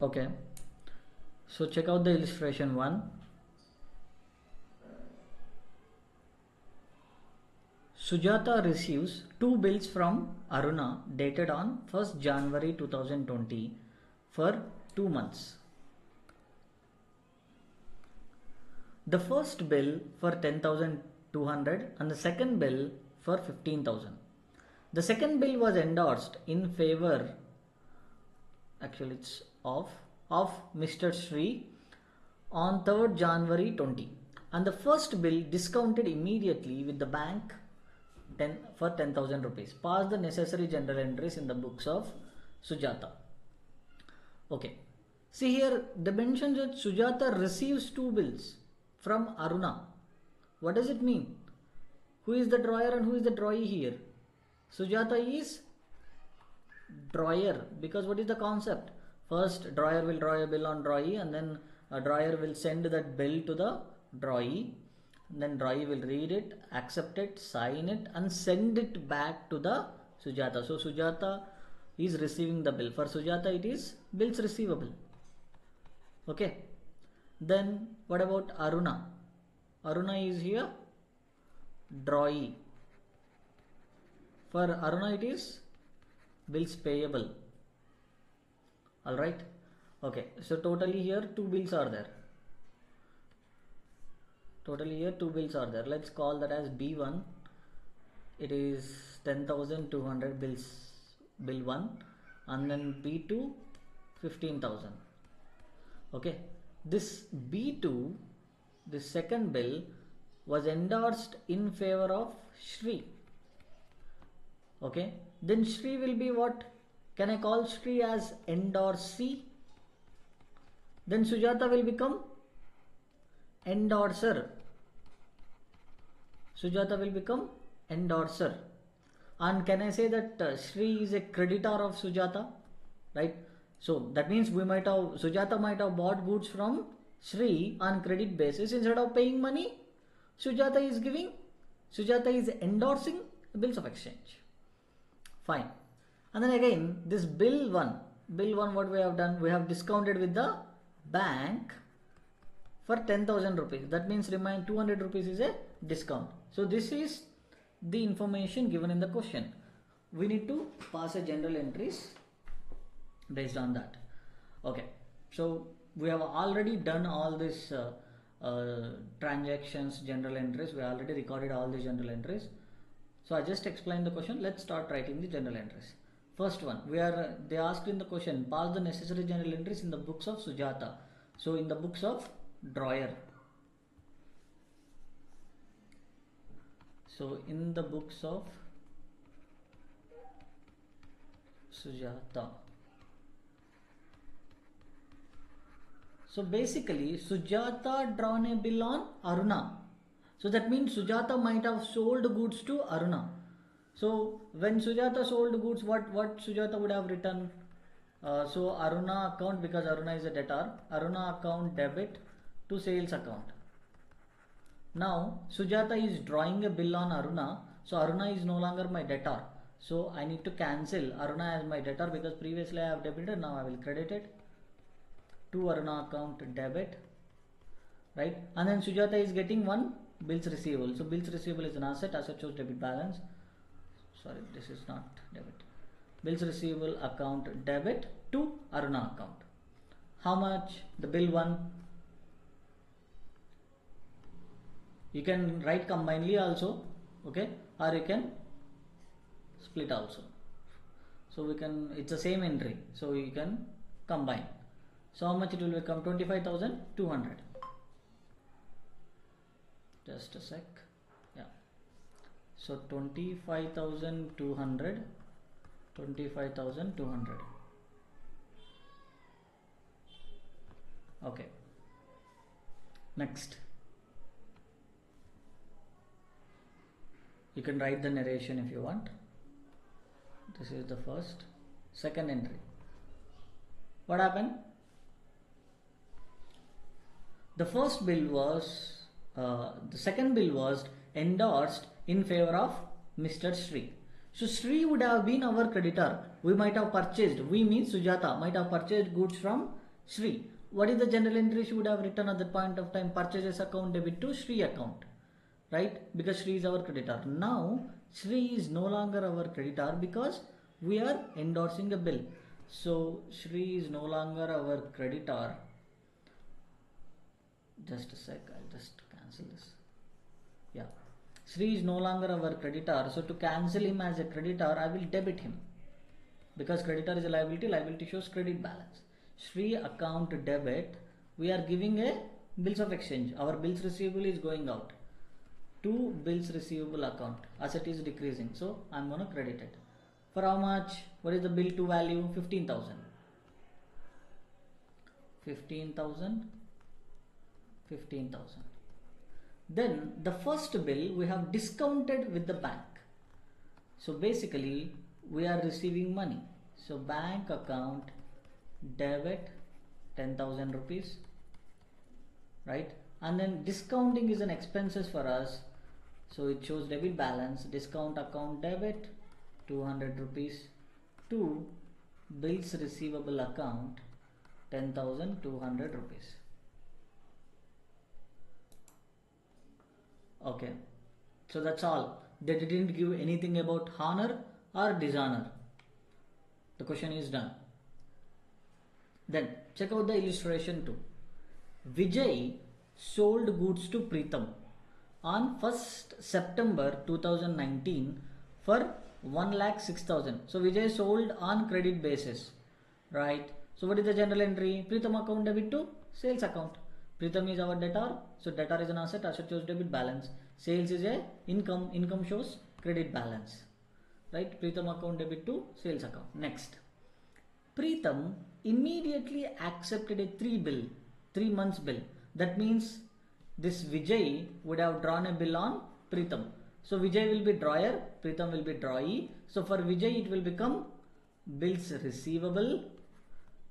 Okay, so check out the illustration 1. Sujata receives two bills from Aruna dated on 1st January 2020 for 2 months. The first bill for 10,200 and the second bill for 15,000. The second bill was endorsed in favor, actually it's of Mr. Sri on 3rd January 20, and the first bill discounted immediately with the bank for 10,000 rupees. Pass the necessary general entries in the books of Sujata. Okay, see here they mention that Sujata receives two bills from Aruna. What does it mean? Who is the drawer and who is the drawee here? Sujata is drawer, because what is the concept? First drawer will draw a bill on drawee, and then a drawer will send that bill to the drawee, and then drawee will read it, accept it, sign it and send it back to the Sujata. So Sujata is receiving the bill. For Sujata it is bills receivable. Okay, then what about Aruna? Aruna is here drawee. For Aruna it is bills payable. Alright, okay, so totally here two bills are there. Let's call that as B1. It is 10,200 bills, bill 1, and then B2 15,000. Okay, this B2, this second bill was endorsed in favor of Shri. Okay, then Shri will be what? Can I call Shri as endorsee? Then Sujata will become endorser. Sujata will become endorser. And can I say that Shri is a creditor of Sujata? Right? So that means Sujata might have bought goods from Shri on credit basis. Instead of paying money, Sujata is endorsing bills of exchange. Fine. And then again, this bill 1, what we have done? We have discounted with the bank for 10,000 rupees. That means remain 200 rupees is a discount. So this is the information given in the question. We need to pass a general entries based on that. Okay, so we have already done all this transactions, general entries. We already recorded all the general entries. So I just explained the question. Let's start writing the general entries. First one, they asked in the question, pass the necessary general entries in the books of Sujata. So in the books of drawer. So in the books of Sujata. So basically Sujata drawn a bill on Aruna. So that means Sujata might have sold goods to Aruna. So when Sujata sold goods, what Sujata would have written? So Aruna account, because Aruna is a debtor, Aruna account debit to sales account. Now Sujata is drawing a bill on Aruna, so Aruna is no longer my debtor. So I need to cancel Aruna as my debtor, because previously I have debited, now I will credit it to Aruna account debit, right? And then Sujata is getting one bills receivable. So bills receivable is an asset shows debit balance. Sorry, this is not debit. Bills receivable account debit to Aruna account. How much? The bill 1. You can write combinedly also, okay, or you can split also. So it's the same entry, so you can combine. So how much it will become? 25,200. Just a sec. Yeah. So 25,200. Okay. Next. You can write the narration if you want. This is the second entry. What happened? The second bill was endorsed in favor of Mr. Sri. So Sri would have been our creditor. We might have purchased, we means Sujata might have purchased goods from Shri. What is the general entry she would have written at that point of time? Purchases account debit to Shri account, right? Because Shri is our creditor. Now Shri is no longer our creditor because we are endorsing a bill. So Shri is no longer our creditor. Just a sec, I'll just cancel this. Yeah, Shri is no longer our creditor. So to cancel him as a creditor, I will debit him. Because creditor is a liability, liability shows credit balance. Shri account debit, we are giving a bills of exchange. Our bills receivable is going out to bills receivable account. Asset is decreasing, so I'm going to credit it. For how much? What is the bill to value? 15,000. 15,000. 15,000. Then the first bill we have discounted with the bank. So basically we are receiving money. So bank account debit 10,000 rupees, right? And then discounting is an expenses for us. So it shows debit balance, discount account debit 200 rupees to bills receivable account 10,200 rupees. Okay, so that's all. They didn't give anything about honor or dishonor. The question is done. Then check out the illustration 2. Vijay sold goods to Preetham on 1st September 2019 for 1,06,000. So Vijay sold on credit basis, right? So what is the general entry? Preetham account debit to sales account. Preetham is our debtor, so debtor is an asset, asset shows debit balance. Sales is a income, income shows credit balance, right? Preetham account debit to sales account. Next, Preetham immediately accepted a 3 months bill. That means this Vijay would have drawn a bill on Preetham. So Vijay will be drawer, Preetham will be drawee. So for Vijay it will become bills receivable.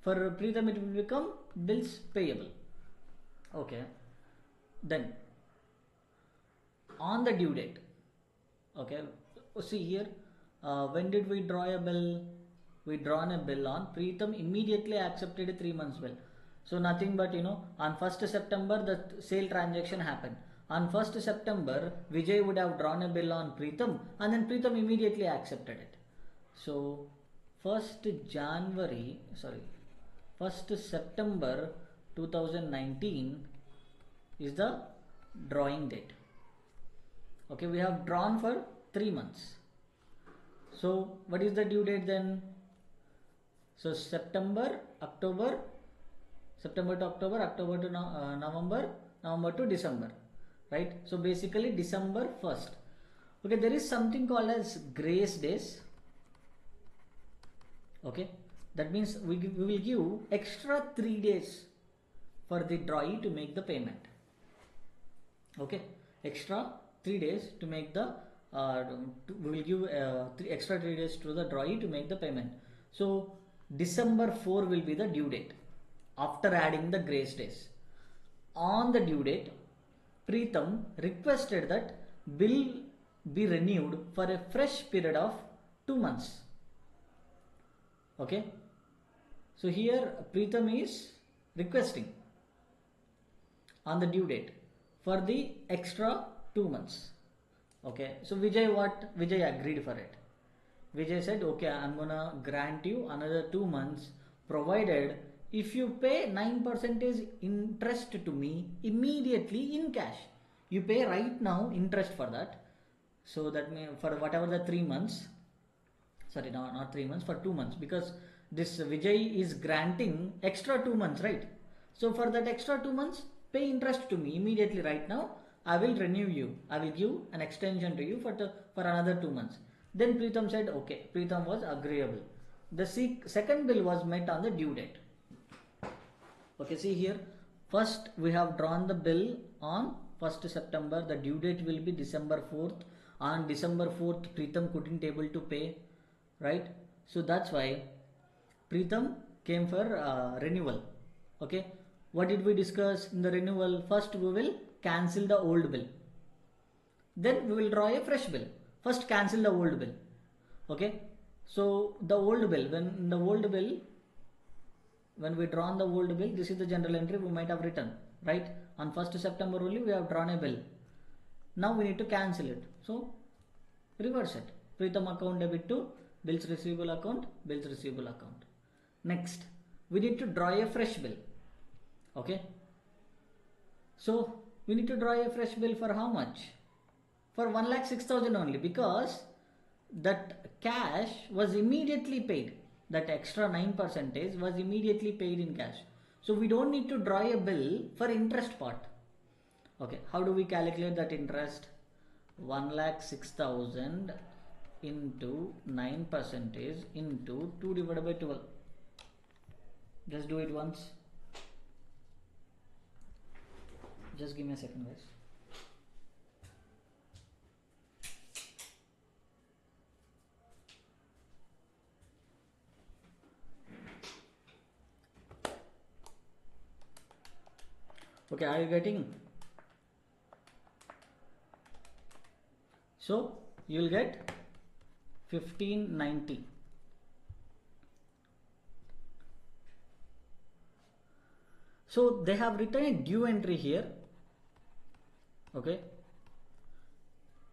For Preetham it will become bills payable. Okay. Then on the due date. Okay. See here. When did we draw a bill? We drawn a bill on Preetham immediately accepted a 3 months bill. So nothing but on 1st September the sale transaction happened. On 1st September Vijay would have drawn a bill on Preetham and then Preetham immediately accepted it. So 1st September 2019 is the drawing date. Okay, we have drawn for 3 months. So what is the due date then? So September to October, October to November, November to December, right? So basically December 1st. Okay, there is something called as grace days. Okay, that means we will give extra 3 days for the drawee to make the payment. Okay, extra 3 days to make the we will give extra 3 days to the drawee to make the payment. So December 4 will be the due date after adding the grace days. On the due date, Preetham requested that bill be renewed for a fresh period of 2 months. Okay, so here Preetham is requesting on the due date for the extra 2 months. Okay, so Vijay agreed for it. Vijay said, okay, I'm gonna grant you another 2 months provided if you pay 9% interest to me immediately in cash. You pay right now interest for that. So that means for whatever the 3 months, sorry, no, not 3 months, for 2 months, because this Vijay is granting extra 2 months, right? So for that extra 2 months, pay interest to me immediately right now. I will renew you. I will give an extension to you for another 2 months. Then Preetham said, okay. Preetham was agreeable. The second bill was met on the due date. Okay, see here. First, we have drawn the bill on 1st September. The due date will be December 4th. On December 4th, Preetham couldn't able to pay, right? So that's why Preetham came for renewal. Okay, what did we discuss in the renewal? First, we will cancel the old bill. Then we will draw a fresh bill. First, cancel the old bill. Okay, so the old bill, when the old bill when we drawn the old bill, this is the general entry we might have written, right? On 1st September only we have drawn a bill. Now we need to cancel it. So reverse it. Pritam account debit to bills receivable account, bills receivable account. Next, we need to draw a fresh bill. Okay. So we need to draw a fresh bill for how much? For 1,06,000 only, because that cash was immediately paid. That extra 9% was immediately paid in cash. So we don't need to draw a bill for interest part. Okay, how do we calculate that interest? 1,06,000 into 9% into 2 divided by 12. Just do it once. Just give me a second, guys. Okay, are you getting? So you will get 1590. So they have written a due entry here. Okay.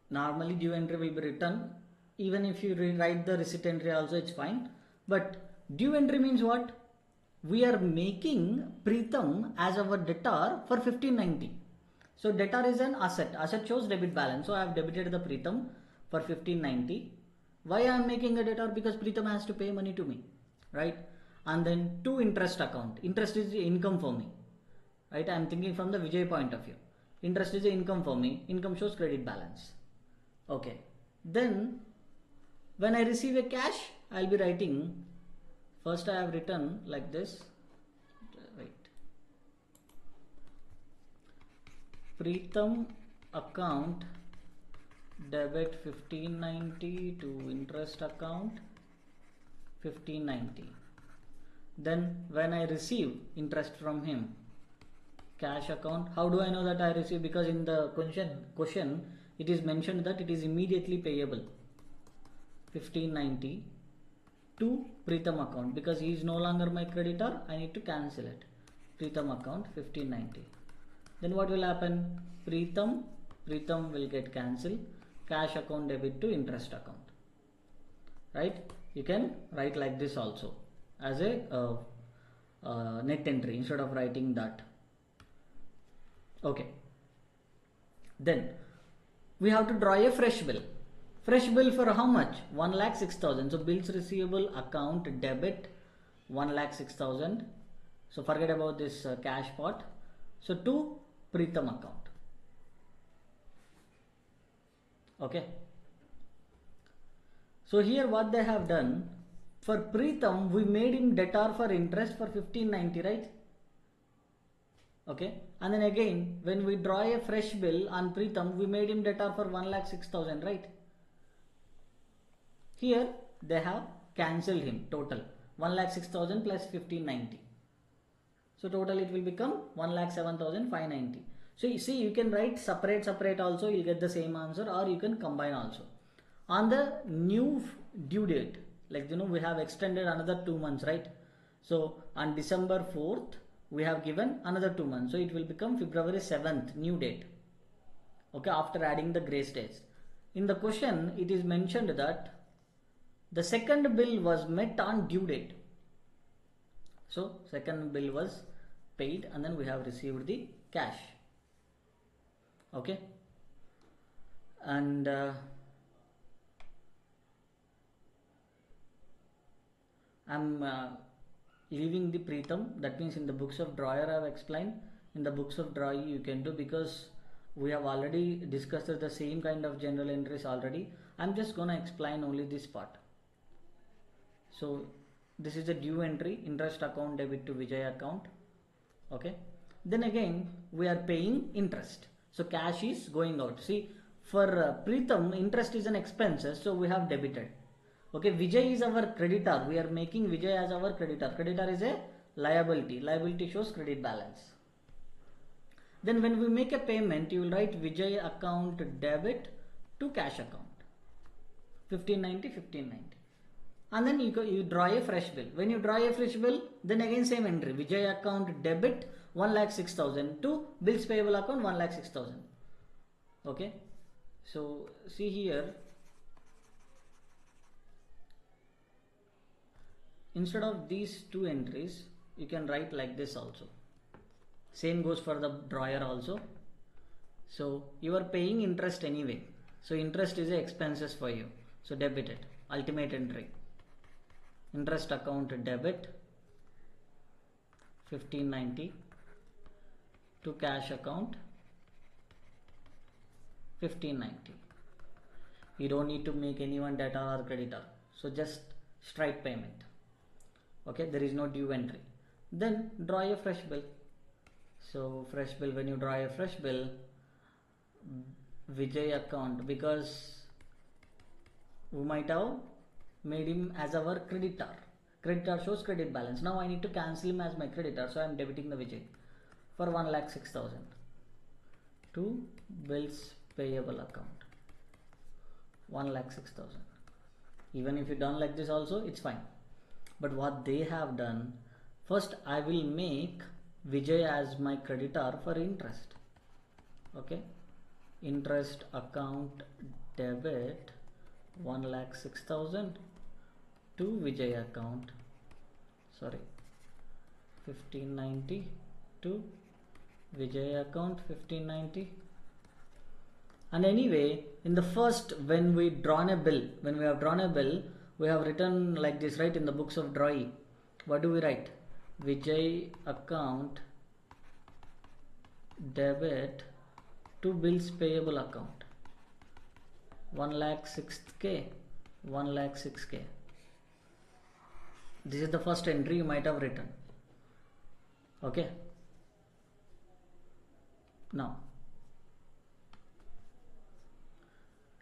Normally due entry will be written. Even if you rewrite the receipt entry also, it's fine. But due entry means what? We are making Pritam as our debtor for 1590. So debtor is an asset. Asset shows debit balance. So I have debited the Pritam for 1590. Why I am making a debtor? Because Pritam has to pay money to me, right? And then to interest account. Interest is the income for me, right? I am thinking from the Vijay point of view. Interest is the income for me. Income shows credit balance. Okay. Then when I receive a cash, I will be writing. First I have written like this, right? Pritam account debit 1590 to interest account 1590. Then when I receive interest from him, cash account. How do I know that I receive? Because in the question it is mentioned that it is immediately payable. 1590 to Pritam account, because he is no longer my creditor, I need to cancel it. Pritam account 1590. Then what will happen? Pritam will get cancelled. Cash account debit to interest account. Right? You can write like this also as a net entry instead of writing that. Okay. Then we have to draw a fresh bill. Fresh bill for how much? 1,06,000. So bills receivable account debit 1,06,000. So forget about this cash part. So to Pritam account. Okay. So here what they have done, for Pritam we made him debtor for interest for 1590, right? Okay. And then again when we draw a fresh bill on Pritam, we made him debtor for 1,06,000, right? Here they have cancelled him total 1,06,000 plus 1590. So total it will become 1,07,590. So you see, you can write separate also, you'll get the same answer, or you can combine also. On the new due date, like we have extended another 2 months, right? So on December 4th we have given another 2 months, so it will become February 7th new date. Okay, after adding the grace days. In the question it is mentioned that the second bill was met on due date. So second bill was paid and then we have received the cash. Okay. And I'm leaving the Pritam. That means in the books of drawer I have explained. In the books of drawer you can do, because we have already discussed the same kind of general entries already. I'm just gonna explain only this part. So this is a due entry, interest account debit to Vijay account. Okay. Then again we are paying interest. So cash is going out. See, for Pritam interest is an expense, so we have debited. Okay, Vijay is our creditor. We are making Vijay as our creditor. Creditor is a liability. Liability shows credit balance. Then when we make a payment, you will write Vijay account debit to cash account. 1590, 1590. and then you draw a fresh bill. When you draw a fresh bill, then again same entry, Vijay account debit 1,06,000 to bills payable account 1,06,000. Okay, so see here, instead of these two entries you can write like this also. Same goes for the drawer also. So you are paying interest anyway, so interest is a expenses for you, so debit it. Ultimate entry, interest account debit 1590 to cash account 1590. You don't need to make anyone debtor or creditor, so just straight payment. Okay, there is no due entry. Then draw a fresh bill. So fresh bill, when you draw a fresh bill, Vijay account, because we might have made him as our creditor. Creditor shows credit balance. Now I need to cancel him as my creditor, so I am debiting the Vijay for 1,06,000 to bills payable account 1,06,000. Even if you done like this also, it's fine. But what they have done, first I will make Vijay as my creditor for interest. Okay, interest account debit 1,06,000 to Vijay account, 1590 to Vijay account 1590. And anyway, in the first, when we have drawn a bill, we have written like this, right? In the books of drawing, what do we write? Vijay account debit to bills payable account 1,06,000, 1,06,000. This is the first entry you might have written. Okay, now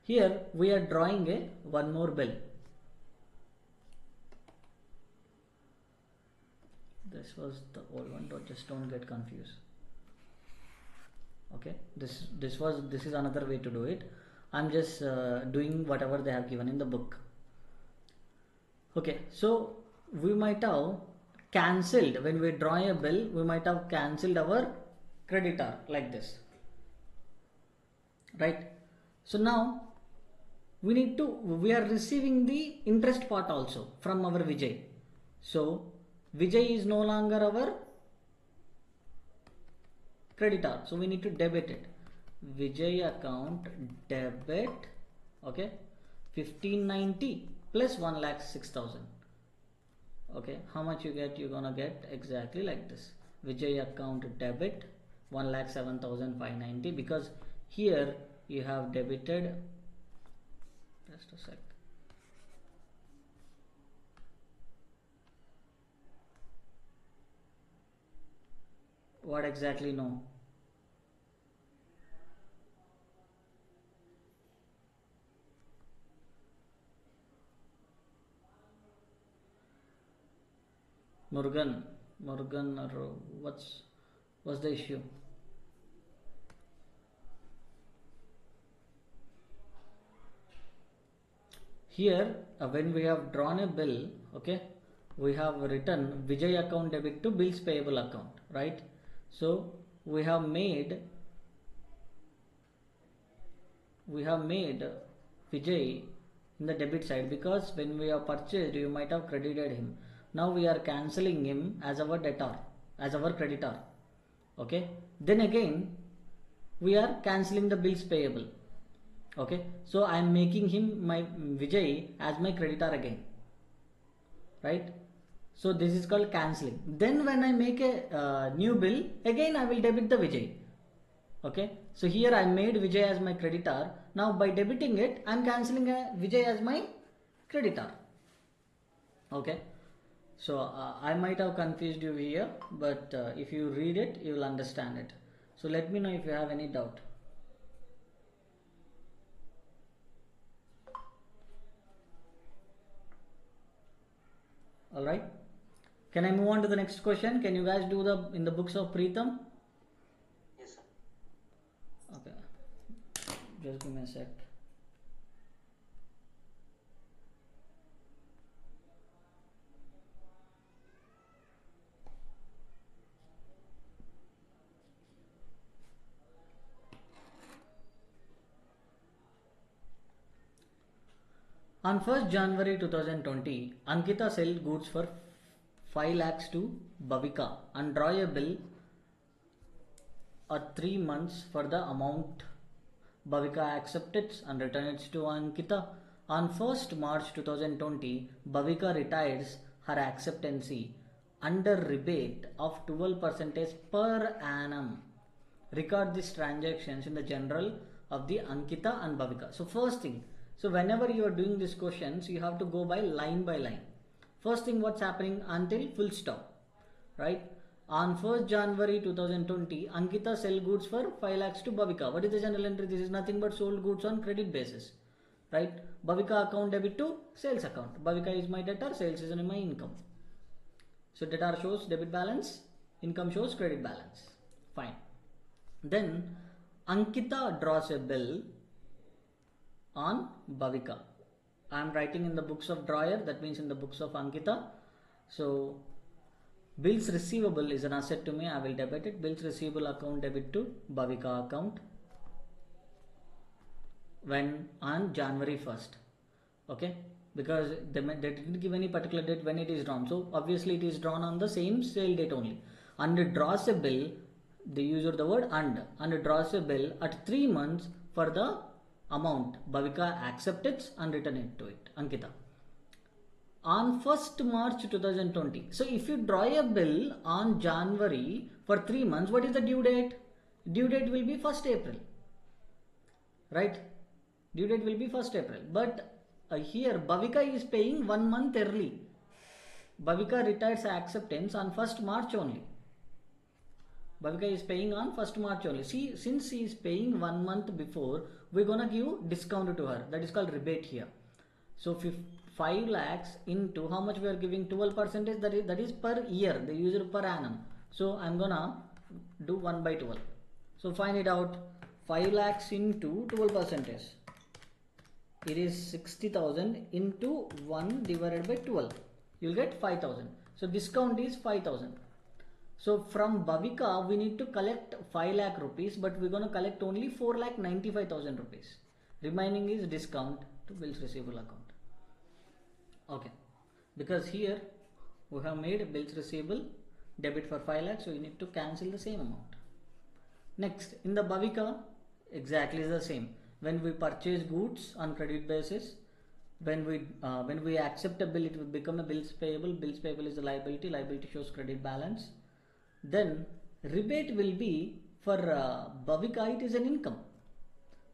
here we are drawing a one more bill. This was the old one, just don't get confused. Okay, this is another way to do it. I'm just doing whatever they have given in the book. Okay, so we might have cancelled, when we draw a bill, we might have cancelled our creditor like this, right? So now we are receiving the interest part also from our Vijay. So Vijay is no longer our creditor, so we need to debit it. Vijay account debit, okay, 1590 plus 1,06,000. Okay, how much you get? You're gonna get exactly like this. Vijay account debit 1,07,590, because here you have debited, just a sec, what exactly? No, Morgan, or what's the issue? Here when we have drawn a bill, okay, we have written Vijay account debit to bills payable account, right? So we have made Vijay in the debit side, because when we have purchased, you might have credited him. Now we are cancelling him as our debtor, as our creditor. Okay, then again we are cancelling the bills payable. Okay, so I am making him, my Vijay, as my creditor again, right? So this is called cancelling. Then when I make a new bill, again I will debit the Vijay. Okay, so here I made Vijay as my creditor. Now by debiting it, I am cancelling Vijay as my creditor. Okay, so I might have confused you here, but if you read it, you will understand it. So let me know if you have any doubt. All right, can I move on to the next question? Can you guys do in the books of Preetham? Yes, sir. Okay, just give me a sec. On 1st January 2020, Ankita sell goods for 5 lakhs to Bhavika and draw a bill at 3 months for the amount. Bhavika accepts it and returns it to Ankita. On 1st March 2020, Bhavika retires her acceptancy under rebate of 12% per annum. Record these transactions in the journal of the Ankita and Bhavika. So first thing, so whenever you are doing these questions, you have to go by line by line. First thing, what's happening until full stop, right? On 1st January 2020, Ankita sell goods for 5 lakhs to Bhavika. What is the journal entry? This is nothing but sold goods on credit basis, right? Bhavika account debit to sales account. Bhavika is my debtor, sales is my income. So debtor shows debit balance, income shows credit balance. Fine. Then Ankita draws a bill on Bhavika. I am writing in the books of drawer, that means in the books of Ankita. So bills receivable is an asset to me, I will debit it. Bills receivable account debit to Bhavika account when on January 1st. Okay, because they didn't give any particular date when it is drawn. So obviously it is drawn on the same sale date only. And it draws a bill, they use the word and it draws a bill at 3 months for the amount. Bhavika accepts it and return it to it, Ankita. On 1st March 2020. So if you draw a bill on January for 3 months, what is the due date? Due date will be 1st April. Right? Due date will be 1st April. But here Bhavika is paying 1 month early. Bhavika retires acceptance on 1st March only. Bhavika is paying on 1st March only. See, since she is paying 1 month before, we're gonna give discount to her. That is called rebate here. So 5 lakhs into how much we are giving? 12%. That is per year. They use it per annum. So I'm gonna do 1 by 12. So find it out. 5 lakhs into 12%. It is 60,000 into 1 divided by 12. You'll get 5,000. So discount is 5,000. So from Bhavika, we need to collect 5 lakh rupees, but we're going to collect only 4,95,000 rupees. Remaining is discount to bills receivable account. Okay. Because here we have made bills receivable debit for 5 lakhs, so you need to cancel the same amount. Next, in the Bhavika, exactly the same. When we purchase goods on credit basis, when we accept a bill, it will become a bills payable. Bills payable is a liability. Liability shows credit balance. Then rebate will be for Bhavika, it is an income.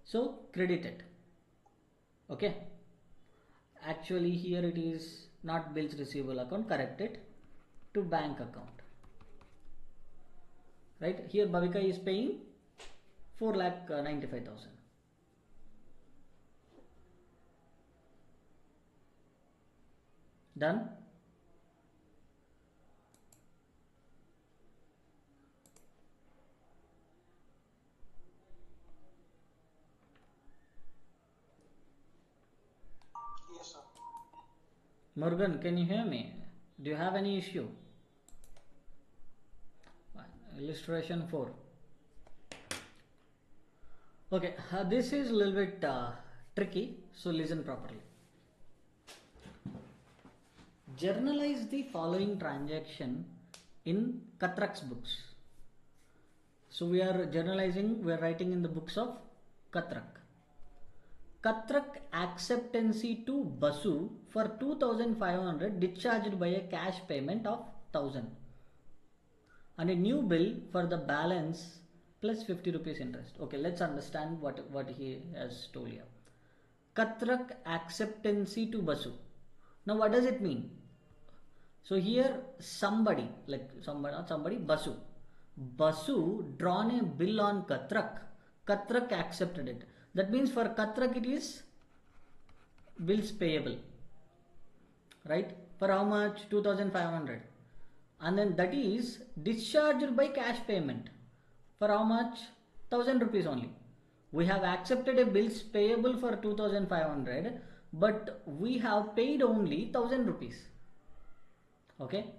So credit it. Okay. Actually here it is not bills receivable account, correct it to bank account. Right. Here Bhavika is paying 4,95,000. Done. Yes, sir. Morgan, can you hear me? Do you have any issue? Illustration 4. Okay, this is a little bit tricky, so listen properly. Journalize the following transaction in Katrak's books. So we are journalizing, we are writing in the books of Katrak. Katrak acceptancy to Basu for 2,500 discharged by a cash payment of 1,000 and a new bill for the balance plus 50 rupees interest. Okay, let's understand what he has told here. Katrak acceptancy to Basu. Now what does it mean? So here somebody, Basu. Basu drawn a bill on Katrak. Katrak accepted it. That means for Katrak it is bills payable. Right? For how much? 2,500. And then that is discharged by cash payment. For how much? 1,000 rupees only. We have accepted a bills payable for 2,500, but we have paid only 1,000 rupees. Okay,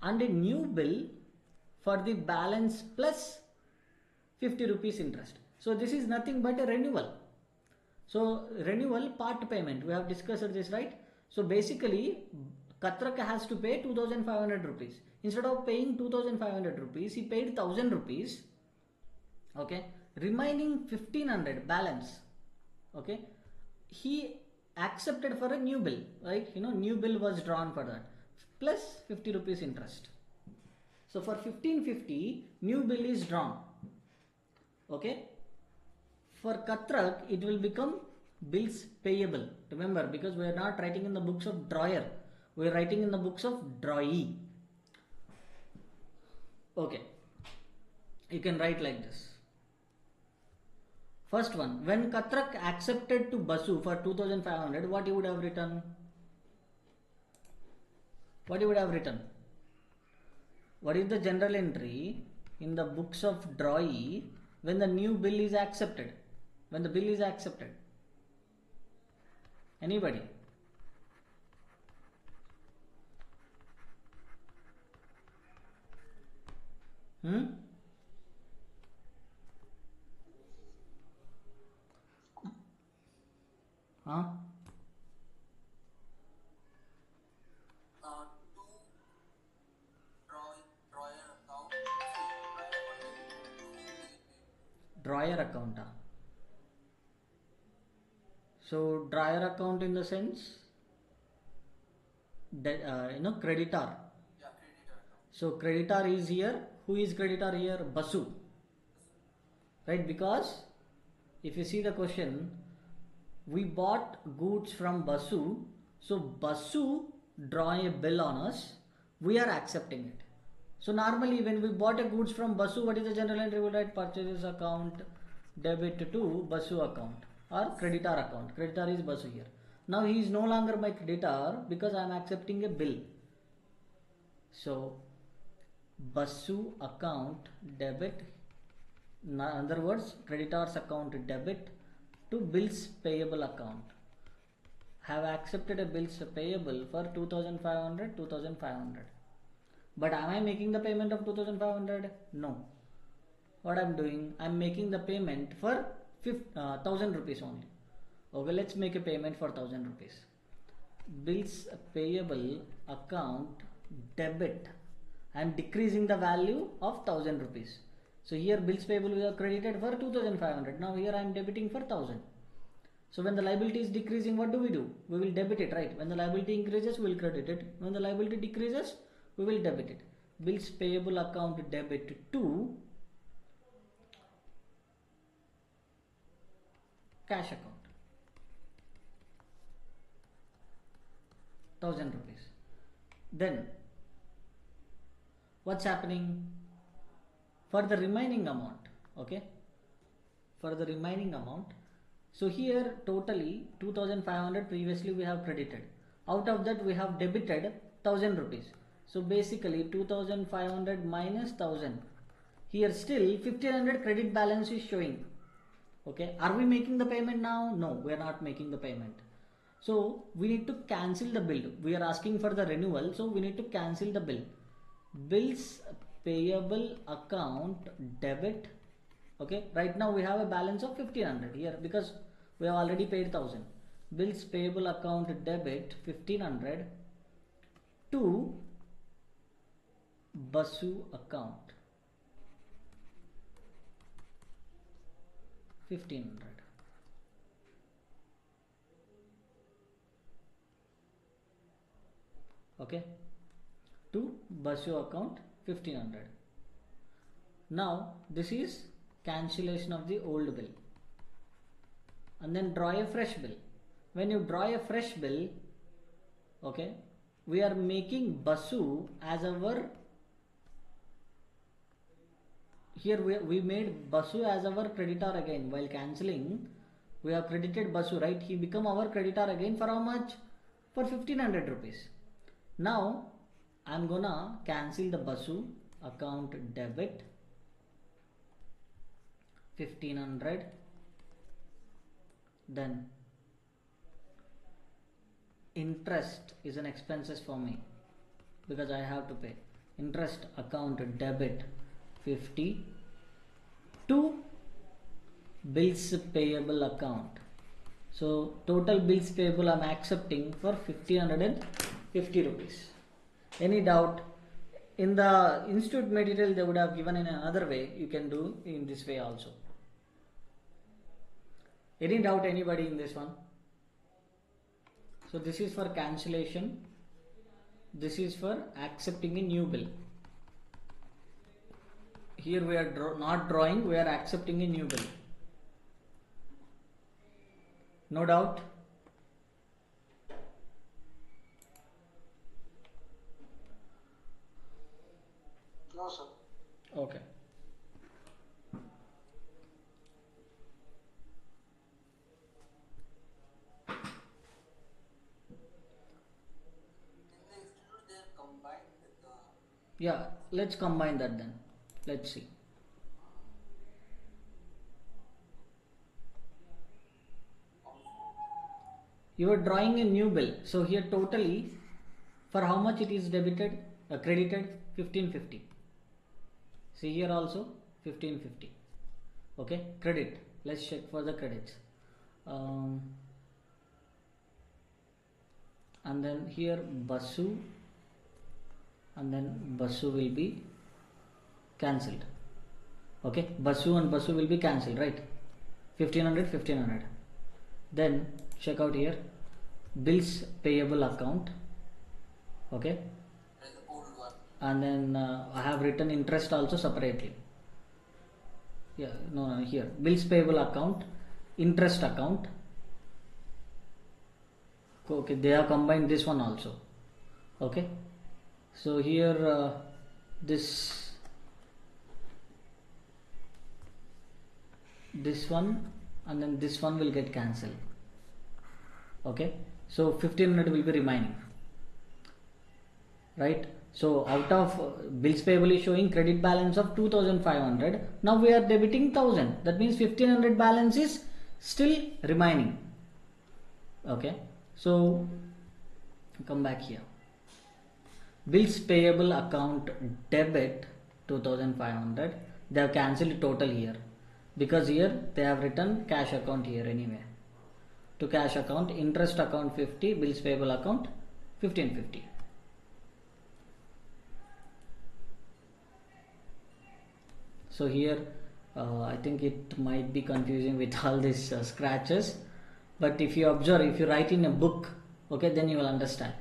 and a new bill for the balance plus 50 rupees interest. So this is nothing but a renewal. So renewal part payment, we have discussed this, right? So basically Katrak has to pay 2500 rupees. Instead of paying 2500 rupees, he paid 1000 rupees. Okay, remaining 1500 balance. Okay, he accepted for a new bill, right? New bill was drawn for that, plus 50 rupees interest. So for 1550 new bill is drawn. Okay, for Katrak it will become bills payable. Remember, because we are not writing in the books of drawer, we are writing in the books of drawee. Okay, you can write like this. First one, when Katrak accepted to Basu for 2500, what you would have written? What you would have written? What is the general entry in the books of drawee when the new bill is accepted? When the bill is accepted? Anybody? Huh? Drawer account. So drawer account in the sense that creditor. Yeah, creditor account. So creditor is here. Who is creditor here? Basu. Right? Because if you see the question, we bought goods from Basu. So Basu draw a bill on us. We are accepting it. So normally when we bought a goods from Basu, what is the general entry? We write purchases account debit to Basu account or creditor account. Creditor is Basu here. Now he is no longer my creditor because I am accepting a bill. So Basu account debit, in other words creditor's account debit to bills payable account. Have accepted a bills payable for 2500. But am I making the payment of 2500? No. What I am doing? I am making the payment for 1000 rupees only. Okay, let's make a payment for 1000 rupees. Bills payable account debit. I am decreasing the value of 1000 rupees. So here bills payable we have credited for 2500. Now here I am debiting for 1000. So when the liability is decreasing, what do? We will debit it, right? When the liability increases, we will credit it. When the liability decreases, we will debit it. Bills payable account debit to cash account, 1000 rupees. Then what's happening for the remaining amount? Okay, for the remaining amount, so here totally 2500 previously we have credited. Out of that we have debited 1000 rupees. So basically 2500 minus 1000. Here still 1500 credit balance is showing. Okay, are we making the payment now? No, we are not making the payment. So we need to cancel the bill. We are asking for the renewal, so we need to cancel the bill. Bills payable account debit. Okay, right now we have a balance of 1500 here because we have already paid 1000. Bills payable account debit 1500 to Basu account 1500. Okay, to Basu account 1500. Now this is cancellation of the old bill, and then draw a fresh bill. When you draw a fresh bill, okay, we are making Basu as our, here we made Basu as our creditor again. While cancelling, we have credited Basu, right? He become our creditor again for how much? For 1500 rupees. Now I am gonna cancel the Basu account debit 1500. Then interest is an expenses for me because I have to pay. Interest account debit 50 to bills payable account So total bills payable I'm accepting for 1550 rupees. Any doubt? In the institute material they would have given in another way. You can do in this way also. Any doubt anybody in this one? So this is for cancellation. This is for accepting a new bill. Here we are not drawing, we are accepting a new bill. No doubt? No, sir. Okay. In the institute, they are combined with the. Yeah, let's combine that then. Let's see. You are drawing a new bill. So here totally for how much it is debited, credited 1550. See here also 1550. Okay, credit. Let's check for the credits. And then here Basu, and then Basu will be cancelled. Okay, Basu and Basu will be cancelled, right? 1500. Then check out here bills payable account. Okay, The old one. and then I have written interest also separately. Yeah, no, here bills payable account, interest account. Okay, they have combined this one also. Okay, so here this one and then this one will get cancelled. Okay, so 1500 will be remaining, right? So out of bills payable is showing credit balance of 2500. Now we are debiting 1000. That means 1500 balance is still remaining. Okay, so come back here. Bills payable account debit 2500. They have cancelled total here because here they have written cash account here anyway. To cash account, interest account 50, bills payable account 1550. So here I think it might be confusing with all these scratches, but if you observe, if you write in a book, okay, then you will understand.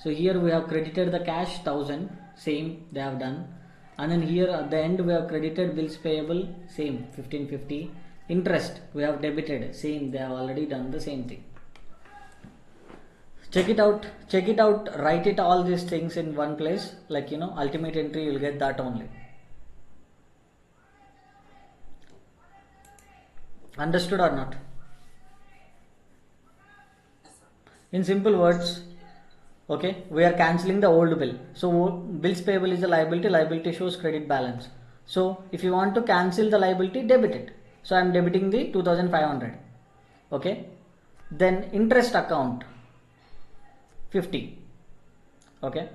So here we have credited the cash 1000, same they have done, and then here at the end we have credited bills payable, same 1550. Interest we have debited, same they have already done the same thing. Check it out, write it all these things in one place, like ultimate entry you will get that only. Understood or not? In simple words, okay, we are cancelling the old bill. So bills payable is a liability shows credit balance. So if you want to cancel the liability, debit it. So I am debiting the 2500. Okay, then interest account 50. Okay,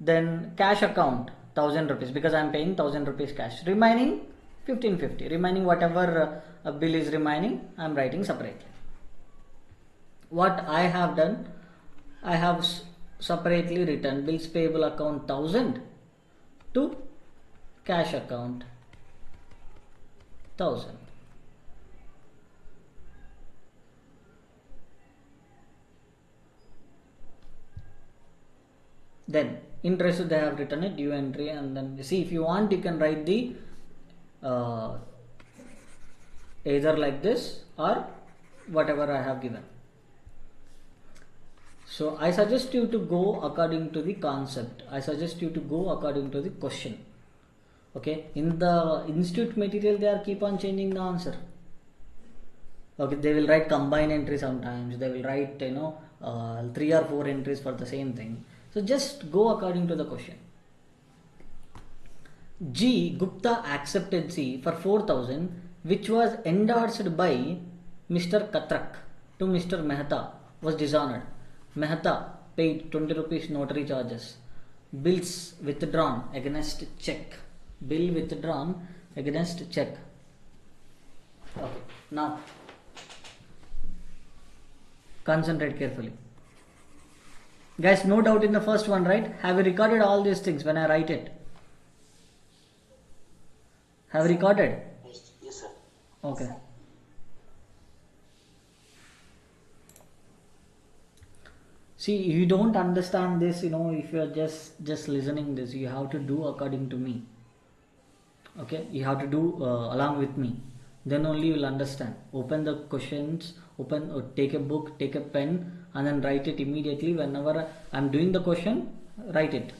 then cash account 1000 rupees because I am paying 1000 rupees cash. Remaining 1550. Remaining whatever bill is remaining, I am writing separately. What I have done, I have separately written bills payable account 1000 to cash account 1000. Then interest they have written a due entry, and then see if you want you can write the either like this or whatever I have given. So I suggest you to go according to the concept. I suggest you to go according to the question. Okay, in the institute material they are keep on changing the answer. Okay, they will write combined entry sometimes. They will write 3 or 4 entries for the same thing. So just go according to the question. G. Gupta accepted C for 4000, which was endorsed by Mr. Katrak to Mr. Mehta, was dishonored. Mehta paid 20 rupees notary charges. Bills withdrawn against check. Bill withdrawn against check. Okay. Now Concentrate carefully. Guys, no doubt in the first one, right? Have you recorded all these things when I write it? Have you recorded? Yes, sir. Okay. See, you don't understand this, if you're just listening this, you have to do according to me. Okay, you have to do along with me. Then only you will understand. Open the questions, take a book, take a pen, and then write it immediately. Whenever I'm doing the question, write it,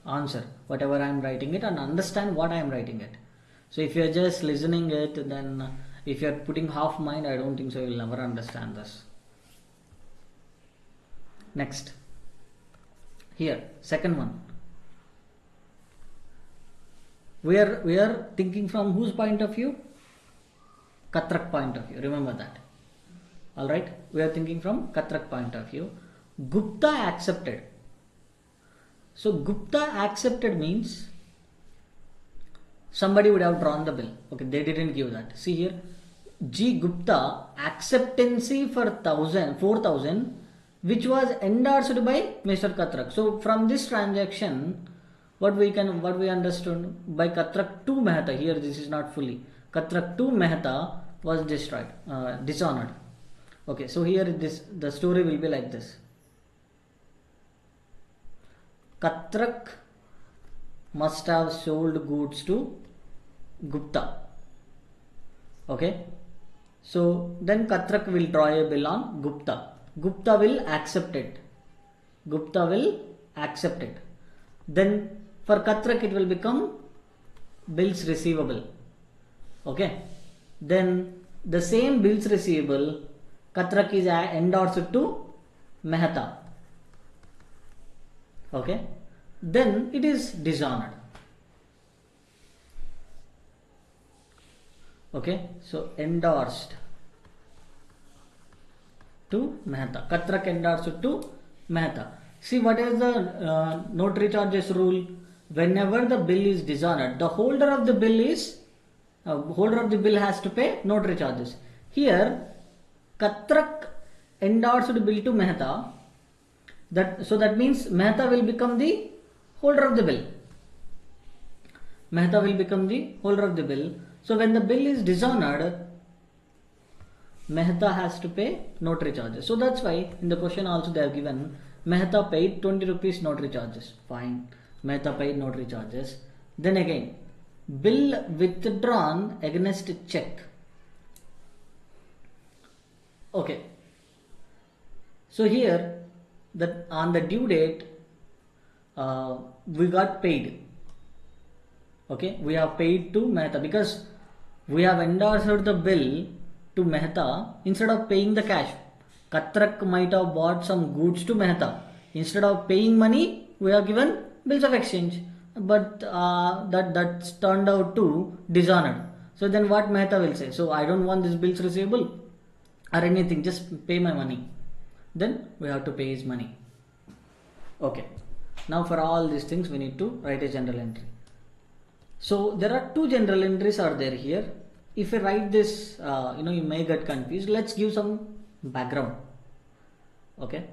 answer whatever I'm writing it, and understand what I'm writing it. So if you're just listening it, then if you're putting half mind, I don't think so you'll never understand this. Next, here, second one. We are thinking from whose point of view? Katrak point of view. Remember that. Alright, we are thinking from Katrak point of view. Gupta accepted. So Gupta accepted means somebody would have drawn the bill. Okay, they didn't give that. See here, G. Gupta acceptancy for 4,000, which was endorsed by Mr. Katrak. So from this transaction, what we understood by Katrak to Mehta, here this is not fully. Katrak to Mehta was destroyed, dishonored. Okay, so here the story will be like this. Katrak must have sold goods to Gupta. Okay, so then Katrak will draw a bill on Gupta. Gupta will accept it. Then for Katrak it will become bills receivable. Okay, then the same bills receivable Katrak is endorsed to Mehta. Okay, then it is dishonored. Okay, so endorsed to Mehta. Katrak endorsed to Mehta. See, what is the notary charges rule? Whenever the bill is dishonored, the holder of the bill has to pay notary charges. Here, Katrak endorsed bill to Mehta. That means Mehta will become the holder of the bill. So when the bill is dishonored, Mehta has to pay notary charges. So that's why in the question also they have given Mehta paid 20 rupees notary charges. Fine. Mehta paid notary charges. Then again, bill withdrawn against check. Okay. So here, that on the due date, we got paid. Okay, we have paid to Mehta because we have endorsed the bill to Mehta instead of paying the cash. Katrak might have bought some goods to Mehta. Instead of paying money, we have given bills of exchange. But that's turned out to dishonored. So then what Mehta will say? So I don't want this bills receivable or anything. Just pay my money. Then we have to pay his money. Okay. Now for all these things we need to write a general entry. So there are two general entries are there here. If I write this, you may get confused. Let's give some background. Okay.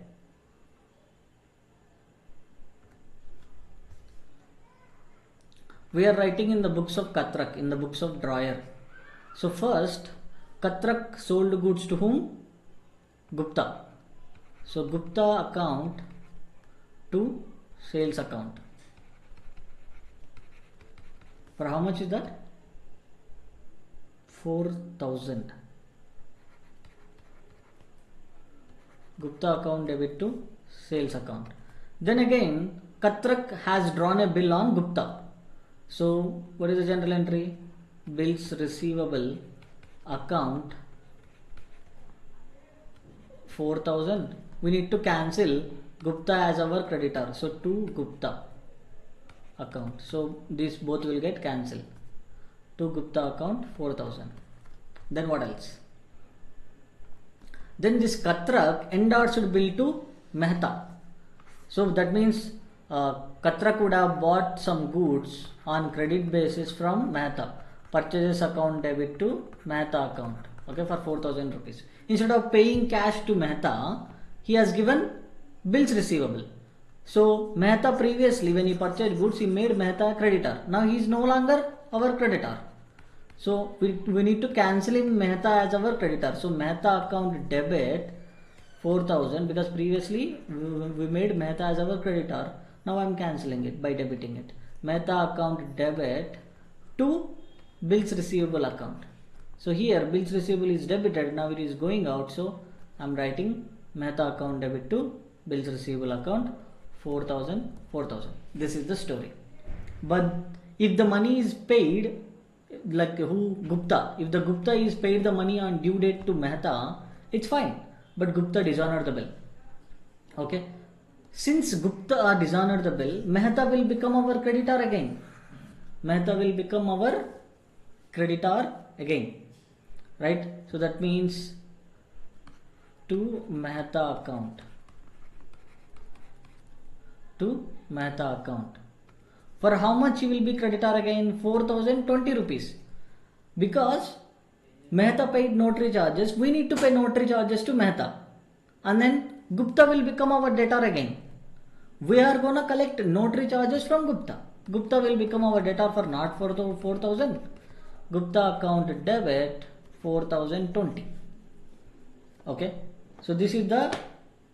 We are writing in the books of Katrak, in the books of Drawer. So first, Katrak sold goods to whom? Gupta. So Gupta account to sales account. For how much is that? 4,000. Gupta account debit to sales account. Then again, Katrak has drawn a bill on Gupta. So what is the general entry? Bills receivable account 4,000. We need to cancel Gupta as our creditor. So to Gupta account. So these both will get cancelled. To Gupta account 4,000. Then what else? Then this Katrak endorsed bill to Mehta. So that means Katrak would have bought some goods on credit basis from Mehta. Purchases account debit to Mehta account. Okay, for 4,000 rupees. Instead of paying cash to Mehta, he has given bills receivable. So Mehta previously, when he purchased goods, he made Mehta a creditor. Now he is no longer our creditor. So we need to cancel him Mehta as our creditor. So Mehta account debit 4,000, because previously we made Mehta as our creditor. Now I am cancelling it by debiting it. Mehta account debit to bills receivable account. So here bills receivable is debited, now it is going out. So I am writing Mehta account debit to bills receivable account 4,000, 4,000. This is the story. But if the money is paid, like who, Gupta, if the Gupta is paid the money on due date to Mehta, it's fine. But Gupta dishonored the bill. Okay. Since Gupta dishonored the bill, Mehta will become our creditor again. Mehta will become our creditor again. Right? So that means to Mehta account. To Mehta account. For how much he will be creditor again? 4,020 rupees. Because Mehta paid notary charges, we need to pay notary charges to Mehta. And then Gupta will become our debtor again. We are going to collect notary charges from Gupta. Gupta will become our debtor for not 4,000. Gupta account debit 4,020. Okay. So this is the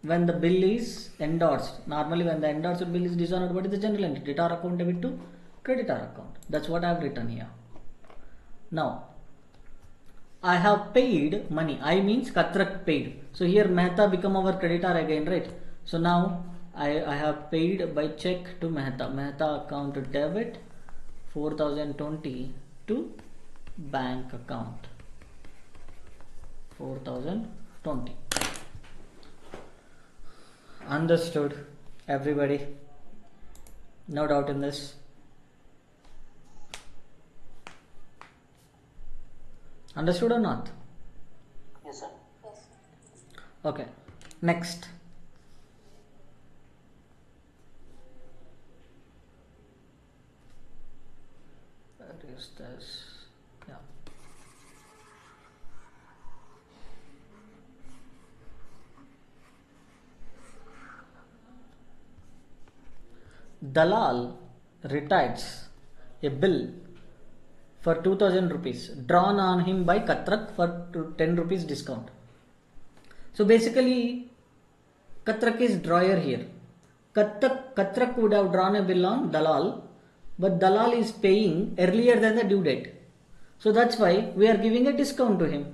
when the bill is endorsed. Normally when the endorsed bill is dishonored, what is the general entry? Debtor account debit to creditor account. That's what I have written here. Now I have paid money. I means Katrak paid. So here Mehta become our creditor again, right? So now I have paid by check to Mehta. Mehta account debit 4,020 to bank account 4,020. Understood, everybody? No doubt in this. Understood or not? Yes, sir. Yes. Okay. Next. Where is this? Yeah. Dalal retides a bill for 2,000 rupees drawn on him by Katrak for 10 rupees discount. So basically Katrak is drawer here. Katrak would have drawn a bill on Dalal, but Dalal is paying earlier than the due date. So that's why we are giving a discount to him.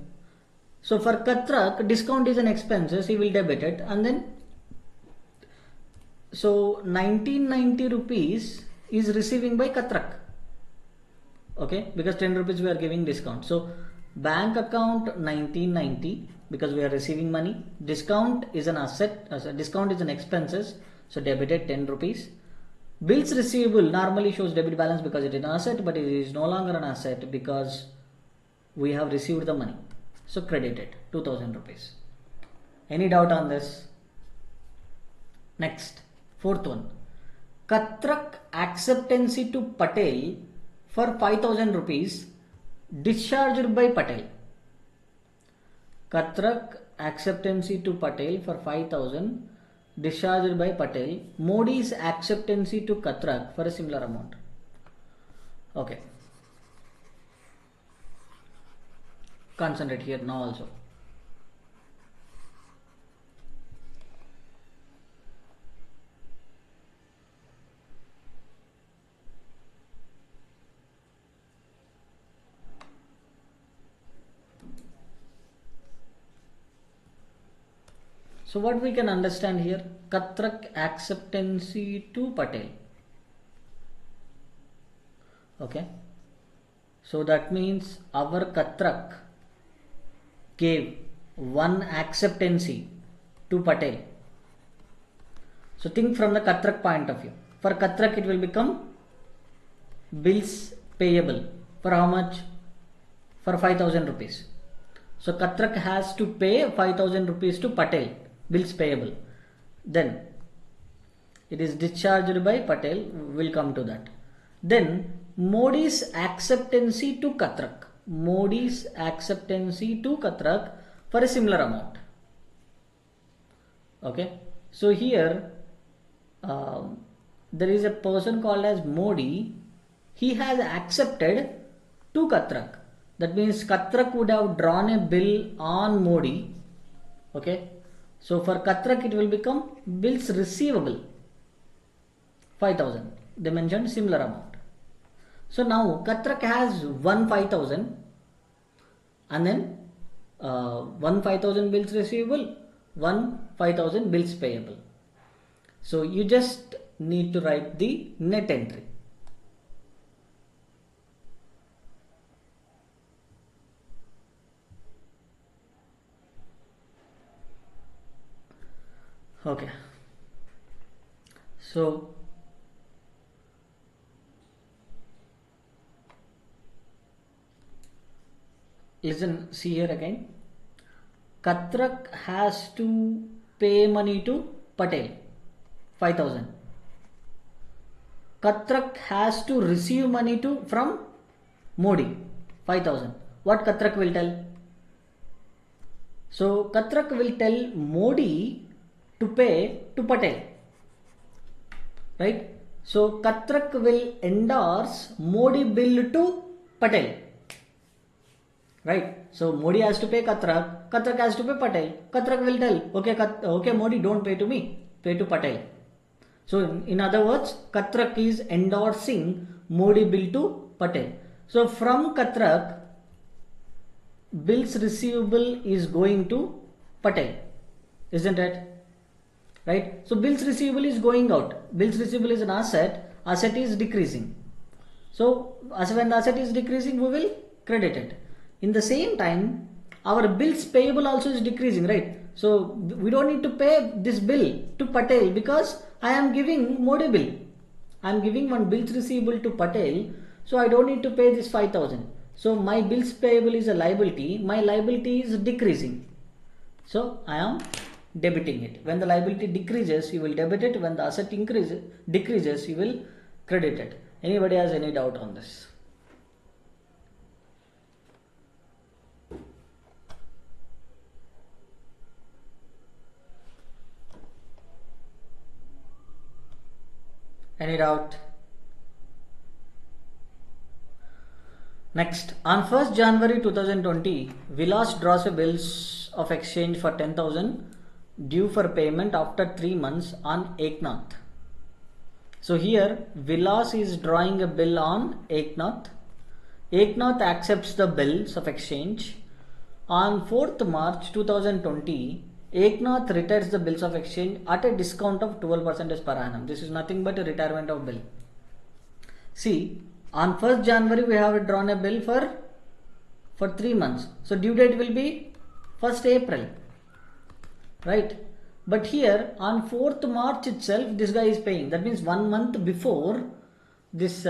So for Katrak, discount is an expenses, he will debit it, and then so 1990 rupees is receiving by Katrak. Okay, because 10 rupees we are giving discount. So bank account 1990, because we are receiving money. Discount is an asset, discount is an expenses, so debited 10 rupees. Bills receivable normally shows debit balance because it is an asset, but it is no longer an asset because we have received the money. So credited 2,000 rupees. Any doubt on this? Next, fourth one. Katrak acceptancy to Patel for 5,000 rupees discharged by Patel. Katrak acceptancy to Patel for 5,000 discharged by Patel. Modi's acceptancy to Katrak for a similar amount. Okay. Concentrate here now also. So what we can understand here, Katrak acceptancy to Patel. Okay. So that means our Katrak gave one acceptancy to Patel. So think from the Katrak point of view. For Katrak it will become bills payable. For how much? For 5,000 rupees. So Katrak has to pay 5,000 rupees to Patel. Bills payable. Then it is discharged by Patel. We'll come to that. Then Modi's acceptancy to Katrak. Modi's acceptancy to Katrak for a similar amount. Okay, so here there is a person called as Modi. He has accepted to Katrak. That means Katrak would have drawn a bill on Modi. Okay, so for Katrak it will become bills receivable 5,000. They mentioned similar amount. So now Katrak has 5,000 and then 5,000 bills receivable, 5,000 bills payable. So you just need to write the net entry. Okay, so listen, see here again. Katrak has to pay money to Patel, 5,000. Katrak has to receive money from Modi, 5,000. What Katrak will tell? So Katrak will tell Modi to pay to Patel, right? So Katrak will endorse Modi bill to Patel, right? So Modi has to pay Katrak, Katrak has to pay Patel. Katrak will tell, okay Modi, don't pay to me, pay to Patel. So in other words, Katrak is endorsing Modi bill to Patel. So from Katrak, bills receivable is going to Patel, isn't it? Right? So bills receivable is going out. Bills receivable is an asset. Asset is decreasing. So as when the asset is decreasing, we will credit it. In the same time, our bills payable also is decreasing, right? So we don't need to pay this bill to Patel because I am giving Modi bill. I am giving one bills receivable to Patel, so I don't need to pay this 5,000. So my bills payable is a liability. My liability is decreasing. So I am debiting it. When the liability decreases, you will debit it. When the asset decreases, you will credit it. Anybody has any doubt on this? Any doubt? Next, on 1st January 2020, Vilas draws a bills of exchange for 10,000 due for payment after 3 months on Eknath. So here Vilas is drawing a bill on Eknath. Eknath accepts the bills of exchange. On 4th March 2020, Eknath retires the bills of exchange at a discount of 12% per annum. This is nothing but a retirement of bill. See, on 1st January we have drawn a bill for 3 months. So due date will be 1st April, right? But here on 4th March itself this guy is paying. That means 1 month before this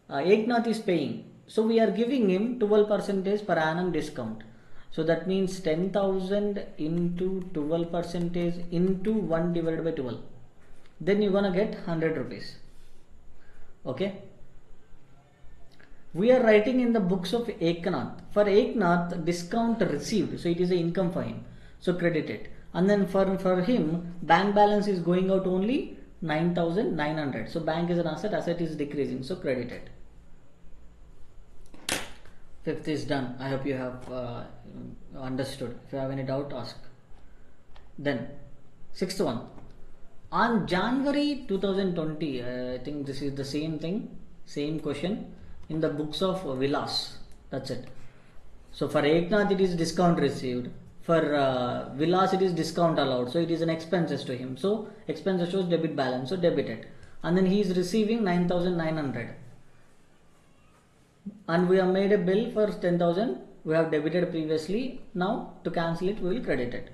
Eknath is paying. So we are giving him 12% per annum discount. So that means 10,000 into 12% into 1 divided by 12. Then you're gonna get 100 rupees. Okay. We are writing in the books of Eknath. For Eknath, discount received. So it is an income for him. So credit it. And then for him, bank balance is going out only 9,900. So bank is an asset. Asset is decreasing. So credit it. 5th is done. I hope you have understood. If you have any doubt, ask. Then 6th one. On January 2020, I think this is the same thing, same question in the books of Vilas. That's it. So for Eknath it is discount received. For Vilas it is discount allowed. So it is an expenses to him. So expenses shows debit balance. So debit it. And then he is receiving 9,900. And we have made a bill for 10,000. We have debited previously. Now to cancel it, we will credit it.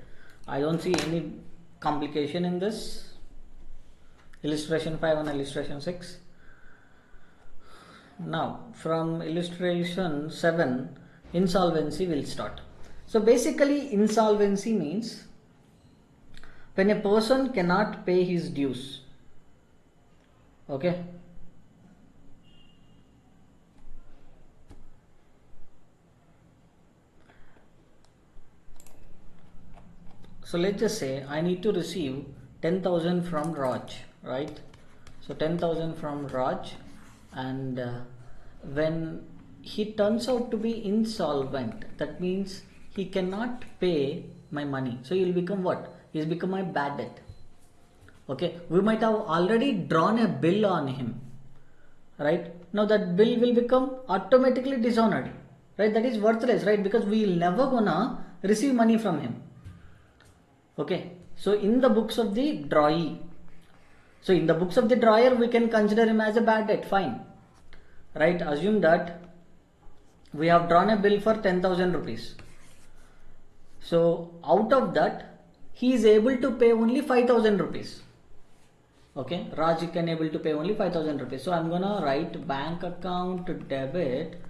I don't see any complication in this. Illustration 5 and illustration 6. Now from illustration 7, insolvency will start. So basically insolvency means when a person cannot pay his dues. Okay. So let's just say I need to receive 10,000 from Raj, right? So 10,000 from Raj, and when he turns out to be insolvent, that means he cannot pay my money. So he'll become what? He's become my bad debt. Okay, we might have already drawn a bill on him, right? Now that bill will become automatically dishonored, right? That is worthless, right? Because we will never gonna receive money from him. Okay, so in the books of the drawee, so in the books of the drawer, we can consider him as a bad debt, fine, right? Assume that we have drawn a bill for 10,000 rupees. So out of that, he is able to pay only 5,000 rupees. Okay, Raj can able to pay only 5,000 rupees. So I'm gonna write bank account debit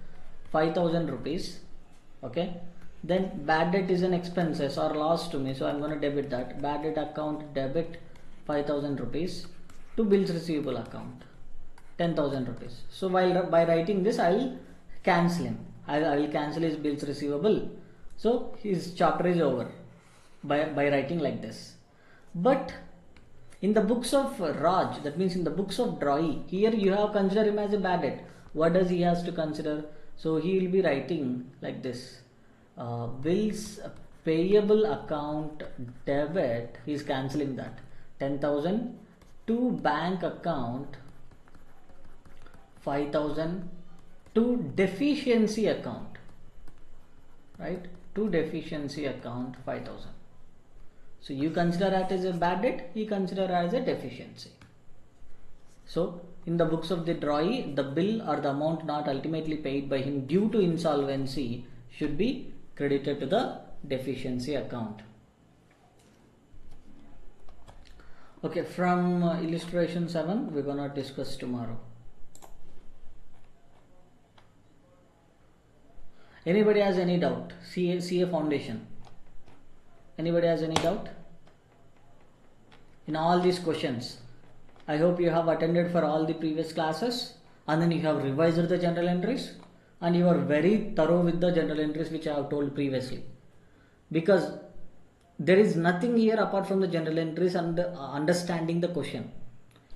5,000 rupees. Okay, then bad debt is an expenses or loss to me, so I'm gonna debit that. Bad debt account debit 5,000 rupees to bills receivable account 10,000 rupees. So while by writing this, I will cancel him. I will cancel his bills receivable. So his chapter is over by writing like this. But in the books of Raj, that means in the books of drawee, here you have considered him as a bad debt. What does he has to consider? So he will be writing like this. Bills payable account debit, he is cancelling that 10,000 to bank account 5,000 to deficiency account, right? To deficiency account 5,000. So you consider that as a bad debt, he consider as a deficiency. So in the books of the drawee, the bill or the amount not ultimately paid by him due to insolvency should be credited to the deficiency account. Okay, from illustration 7 we're gonna discuss tomorrow. Anybody has any doubt? CA foundation. Anybody has any doubt in all these questions? I hope you have attended for all the previous classes, and then you have revised the journal entries, and you are very thorough with the journal entries which I have told previously, because there is nothing here apart from the journal entries and understanding the question.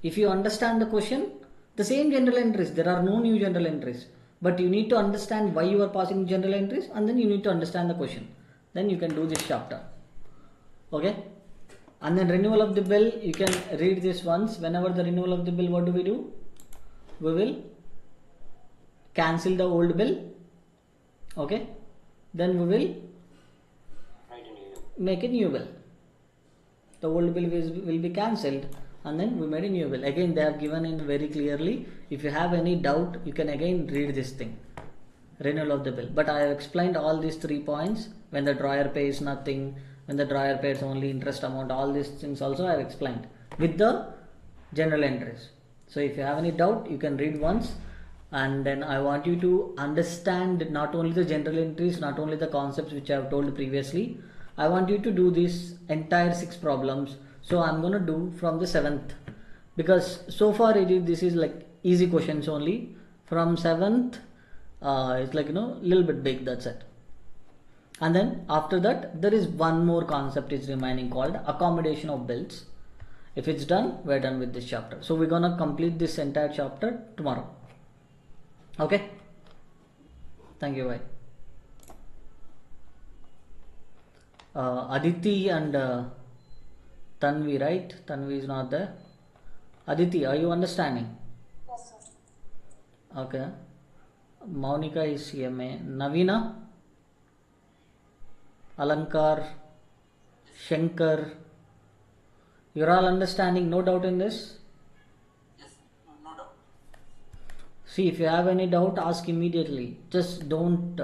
If you understand the question, the same journal entries, there are no new journal entries, but you need to understand why you are passing journal entries, and then you need to understand the question, then you can do this chapter. Okay, and then renewal of the bill, you can read this once. Whenever the renewal of the bill, what do? We will cancel the old bill. Okay, then we will make a new bill. The old bill will be cancelled, and then we made a new bill. Again, they have given in very clearly. If you have any doubt, you can again read this thing, renewal of the bill. But I have explained all these 3 points. When the drawer pays nothing, when the drawer pays only interest amount, all these things also I have explained with the journal entries. So if you have any doubt, you can read once, and then I want you to understand not only the journal entries, not only the concepts which I have told previously. I want you to do these entire 6 problems. So I'm going to do from the 7th, because so far this is like easy questions only. From 7th, it's like little bit big, that's it. And then after that, there is one more concept is remaining called accommodation of bills. If it's done, we're done with this chapter. So we're gonna complete this entire chapter tomorrow. Okay, thank you. Bye. Aditi and Tanvi, right? Tanvi is not there. Aditi, are you understanding? Yes, sir. Okay. Maunika is CMA. Navina, Alankar, Shankar, you're all understanding, no doubt in this? Yes, no doubt. See, if you have any doubt, ask immediately. Just don't,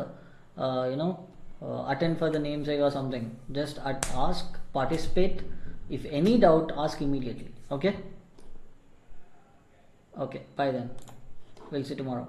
attend for the name sake or something. Just ask, participate. If any doubt, ask immediately. Okay? Okay, bye then. We'll see tomorrow.